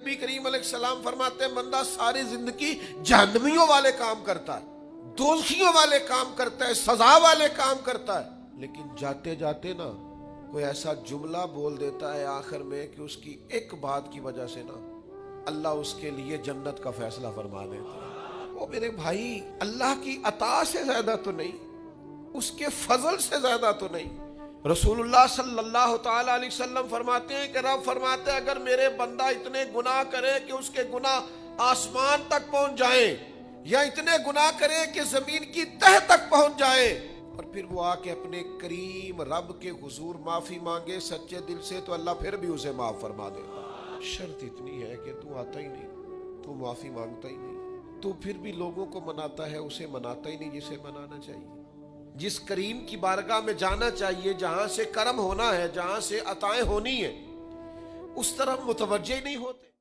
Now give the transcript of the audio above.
नबी करीम अलैहिस्सलाम फरमाते हैं बंदा सारी जिंदगी जहन्नमियों वाले काम करता है, दोज़खियों वाले काम करता है, सजा वाले काम करता है, लेकिन जाते जाते ना कोई ऐसा जुमला बोल देता है आखिर में कि उसकी एक बात की वजह से ना अल्लाह उसके लिए जन्नत का फैसला फरमा देता है। वो मेरे भाई अल्लाह की अता से ज्यादा तो नहीं, उसके फजल से ज्यादा तो नहीं। रसूलुल्लाह सल्लल्लाहु ताला अलैहि वसल्लम फरमाते हैं कि रब फरमाते हैं अगर मेरे बंदा इतने गुनाह करे कि उसके गुनाह आसमान तक पहुंच जाए, या इतने गुनाह करे कि जमीन की तह तक पहुंच जाए, और फिर वो आके अपने करीम रब के हुजूर माफी मांगे सच्चे दिल से, तो अल्लाह फिर भी उसे माफ फरमा देगा। शर्त इतनी है कि तू आता ही नहीं, तू माफी मांगता ही नहीं, तू फिर भी लोगों को मनाता है, उसे मनाता ही नहीं जिसे मनाना चाहिए। जिस करीम की बारगाह में जाना चाहिए, जहां से करम होना है, जहां से अताएं होनी है, उस तरफ मुतवज्जे नहीं होते।